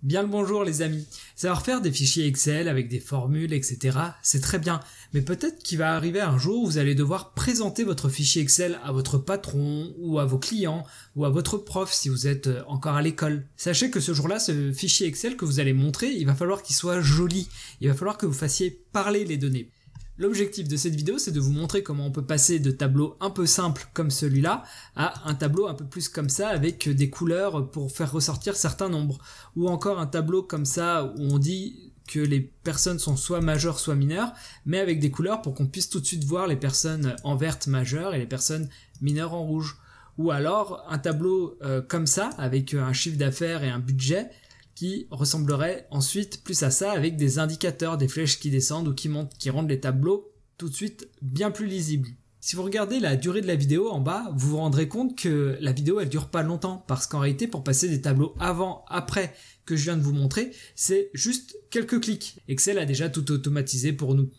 Bien le bonjour les amis. Savoir faire des fichiers Excel avec des formules, etc. c'est très bien. Mais peut-être qu'il va arriver un jour où vous allez devoir présenter votre fichier Excel à votre patron, ou à vos clients, ou à votre prof si vous êtes encore à l'école. Sachez que ce jour-là, ce fichier Excel que vous allez montrer, il va falloir qu'il soit joli. Il va falloir que vous fassiez parler les données. L'objectif de cette vidéo, c'est de vous montrer comment on peut passer de tableaux un peu simples comme celui-là à un tableau un peu plus comme ça avec des couleurs pour faire ressortir certains nombres. Ou encore un tableau comme ça où on dit que les personnes sont soit majeures soit mineures, mais avec des couleurs pour qu'on puisse tout de suite voir les personnes en verte majeures et les personnes mineures en rouge. Ou alors un tableau comme ça avec un chiffre d'affaires et un budget qui ressemblerait ensuite plus à ça avec des indicateurs, des flèches qui descendent ou qui montent, qui rendent les tableaux tout de suite bien plus lisibles. Si vous regardez la durée de la vidéo en bas, vous vous rendrez compte que la vidéo elle dure pas longtemps parce qu'en réalité pour passer des tableaux avant, après que je viens de vous montrer, c'est juste quelques clics. Excel a déjà tout automatisé pour nous.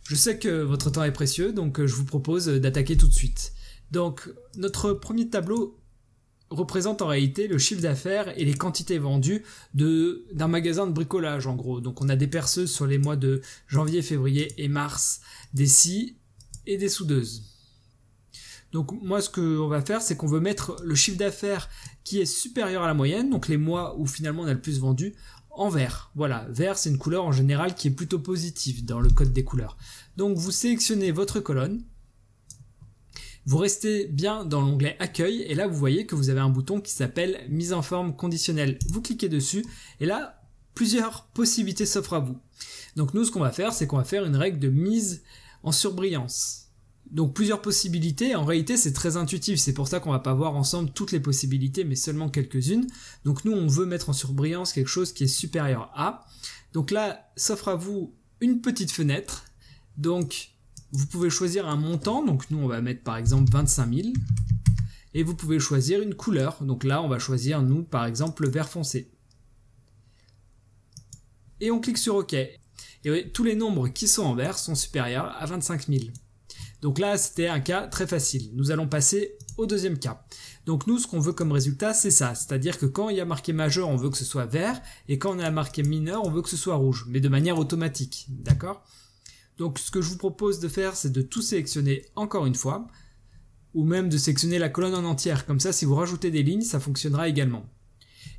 Je sais que votre temps est précieux donc je vous propose d'attaquer tout de suite. Donc notre premier tableau représente en réalité le chiffre d'affaires et les quantités vendues d'un magasin de bricolage en gros. Donc on a des perceuses sur les mois de janvier, février et mars, des scies et des soudeuses. Donc moi ce qu'on va faire c'est qu'on veut mettre le chiffre d'affaires qui est supérieur à la moyenne, donc les mois où finalement on a le plus vendu, en vert. Voilà, vert c'est une couleur en général qui est plutôt positive dans le code des couleurs. Donc vous sélectionnez votre colonne. Vous restez bien dans l'onglet Accueil et là vous voyez que vous avez un bouton qui s'appelle Mise en forme conditionnelle. Vous cliquez dessus et là plusieurs possibilités s'offrent à vous. Donc nous ce qu'on va faire c'est qu'on va faire une règle de mise en surbrillance. Donc plusieurs possibilités, en réalité c'est très intuitif, c'est pour ça qu'on va pas voir ensemble toutes les possibilités mais seulement quelques-unes. Donc nous on veut mettre en surbrillance quelque chose qui est supérieur à. Donc là s'offre à vous une petite fenêtre. Donc vous pouvez choisir un montant, donc nous on va mettre par exemple 25 000, et vous pouvez choisir une couleur, donc là on va choisir nous par exemple le vert foncé. Et on clique sur OK, et oui, tous les nombres qui sont en vert sont supérieurs à 25 000. Donc là c'était un cas très facile, nous allons passer au deuxième cas. Donc nous ce qu'on veut comme résultat c'est ça, c'est-à-dire que quand il y a marqué majeur on veut que ce soit vert, et quand on a marqué mineur on veut que ce soit rouge, mais de manière automatique, d'accord ? Donc ce que je vous propose de faire, c'est de tout sélectionner encore une fois, ou même de sélectionner la colonne en entière, comme ça si vous rajoutez des lignes, ça fonctionnera également.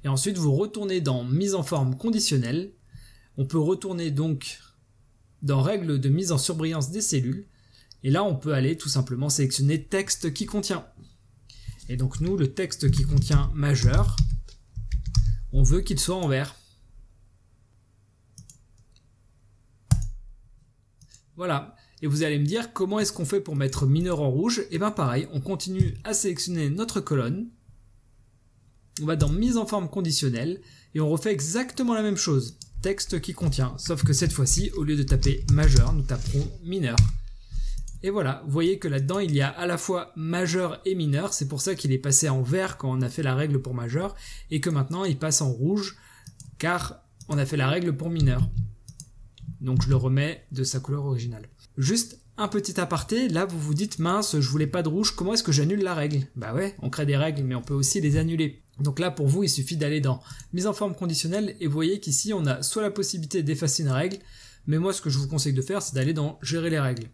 Et ensuite vous retournez dans mise en forme conditionnelle, on peut retourner donc dans règles de mise en surbrillance des cellules, et là on peut aller tout simplement sélectionner texte qui contient. Et donc nous, le texte qui contient majeur, on veut qu'il soit en vert. Voilà, et vous allez me dire comment est-ce qu'on fait pour mettre mineur en rouge. Et bien pareil, on continue à sélectionner notre colonne, on va dans mise en forme conditionnelle, et on refait exactement la même chose, texte qui contient, sauf que cette fois-ci, au lieu de taper majeur, nous taperons mineur. Et voilà, vous voyez que là-dedans il y a à la fois majeur et mineur, c'est pour ça qu'il est passé en vert quand on a fait la règle pour majeur, et que maintenant il passe en rouge, car on a fait la règle pour mineur. Donc je le remets de sa couleur originale. Juste un petit aparté, là vous vous dites mince, je voulais pas de rouge, comment est-ce que j'annule la règle? Bah ouais, on crée des règles mais on peut aussi les annuler. Donc là pour vous il suffit d'aller dans mise en forme conditionnelle et vous voyez qu'ici on a soit la possibilité d'effacer une règle, mais moi ce que je vous conseille de faire c'est d'aller dans gérer les règles.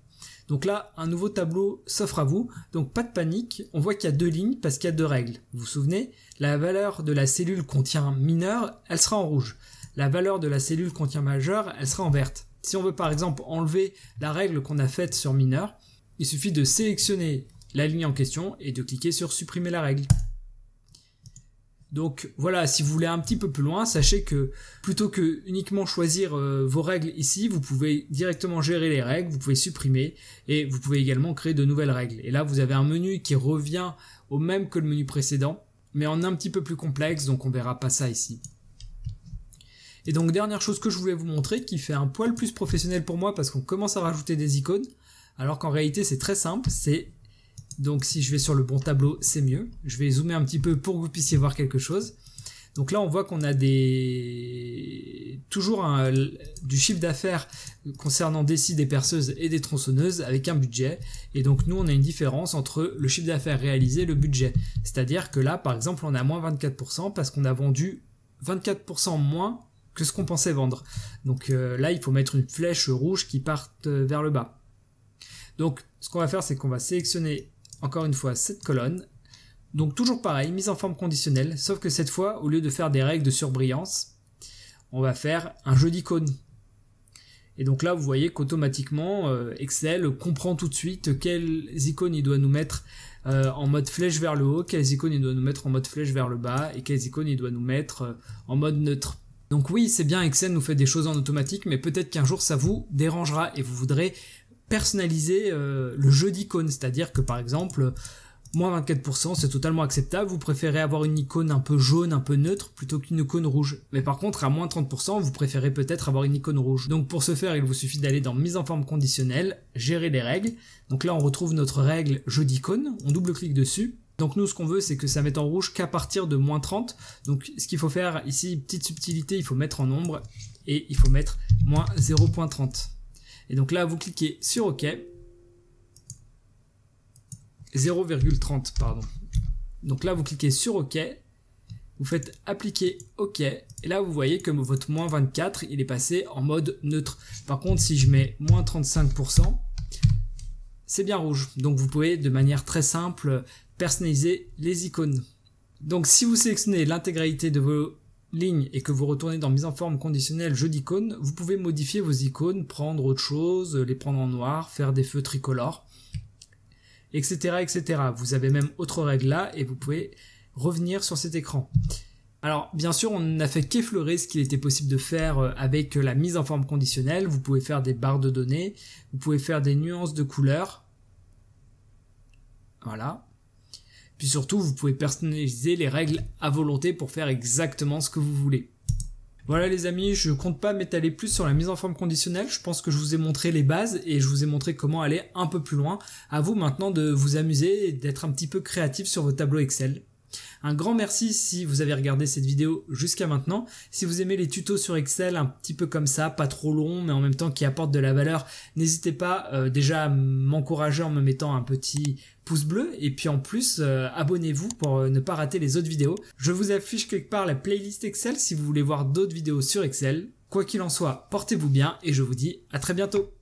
Donc là un nouveau tableau s'offre à vous, donc pas de panique, on voit qu'il y a deux lignes parce qu'il y a deux règles. Vous vous souvenez, la valeur de la cellule contient mineur, elle sera en rouge. La valeur de la cellule contient majeur, elle sera en verte. Si on veut par exemple enlever la règle qu'on a faite sur mineur, il suffit de sélectionner la ligne en question et de cliquer sur supprimer la règle. Donc voilà, si vous voulez un petit peu plus loin, sachez que plutôt que uniquement choisir vos règles ici, vous pouvez directement gérer les règles, vous pouvez supprimer et vous pouvez également créer de nouvelles règles. Et là vous avez un menu qui revient au même que le menu précédent, mais en un petit peu plus complexe, donc on verra pas ça ici. Et donc dernière chose que je voulais vous montrer qui fait un poil plus professionnel pour moi parce qu'on commence à rajouter des icônes alors qu'en réalité c'est très simple, c'est donc si je vais sur le bon tableau c'est mieux, je vais zoomer un petit peu pour que vous puissiez voir quelque chose. Donc là on voit qu'on a toujours du chiffre d'affaires concernant des scies, des perceuses et des tronçonneuses avec un budget et donc nous on a une différence entre le chiffre d'affaires réalisé et le budget, c'est à dire que là par exemple on a moins 24% parce qu'on a vendu 24% moins que ce qu'on pensait vendre. Donc là, il faut mettre une flèche rouge qui parte vers le bas. Donc ce qu'on va faire, c'est qu'on va sélectionner encore une fois cette colonne. Donc toujours pareil, mise en forme conditionnelle, sauf que cette fois, au lieu de faire des règles de surbrillance, on va faire un jeu d'icônes. Et donc là, vous voyez qu'automatiquement, Excel comprend tout de suite quelles icônes il doit nous mettre en mode flèche vers le haut, quelles icônes il doit nous mettre en mode flèche vers le bas, et quelles icônes il doit nous mettre en mode neutre. Donc oui, c'est bien, Excel nous fait des choses en automatique, mais peut-être qu'un jour ça vous dérangera et vous voudrez personnaliser le jeu d'icônes, c'est-à-dire que par exemple, moins 24%, c'est totalement acceptable, vous préférez avoir une icône un peu jaune, un peu neutre, plutôt qu'une icône rouge. Mais par contre, à moins 30%, vous préférez peut-être avoir une icône rouge. Donc pour ce faire, il vous suffit d'aller dans mise en forme conditionnelle, gérer les règles. Donc là, on retrouve notre règle jeu d'icônes, on double-clique dessus. Donc nous, ce qu'on veut, c'est que ça mette en rouge qu'à partir de moins 30. Donc ce qu'il faut faire ici, petite subtilité, il faut mettre en ombre et il faut mettre moins 0.30. Et donc là, vous cliquez sur OK. 0,30 pardon. Donc là vous cliquez sur OK, vous faites appliquer OK et là vous voyez que votre moins 24 il est passé en mode neutre. Par contre si je mets moins 35%, c'est bien rouge. Donc vous pouvez de manière très simple personnaliser les icônes. Donc si vous sélectionnez l'intégralité de vos lignes et que vous retournez dans mise en forme conditionnelle jeu d'icônes, vous pouvez modifier vos icônes, prendre autre chose, les prendre en noir, faire des feux tricolores, etc., etc. Vous avez même autre règle là et vous pouvez revenir sur cet écran. Alors bien sûr on n'a fait qu'effleurer ce qu'il était possible de faire avec la mise en forme conditionnelle. Vous pouvez faire des barres de données, vous pouvez faire des nuances de couleurs, voilà. Puis surtout vous pouvez personnaliser les règles à volonté pour faire exactement ce que vous voulez. Voilà les amis, je compte pas m'étaler plus sur la mise en forme conditionnelle, je pense que je vous ai montré les bases et je vous ai montré comment aller un peu plus loin. À vous maintenant de vous amuser et d'être un petit peu créatif sur vos tableaux Excel. Un grand merci si vous avez regardé cette vidéo jusqu'à maintenant. Si vous aimez les tutos sur Excel un petit peu comme ça, pas trop longs mais en même temps qui apportent de la valeur, n'hésitez pas déjà à m'encourager en me mettant un petit pouce bleu et puis en plus abonnez-vous pour ne pas rater les autres vidéos. Je vous affiche quelque part la playlist Excel si vous voulez voir d'autres vidéos sur Excel. Quoi qu'il en soit, portez-vous bien et je vous dis à très bientôt.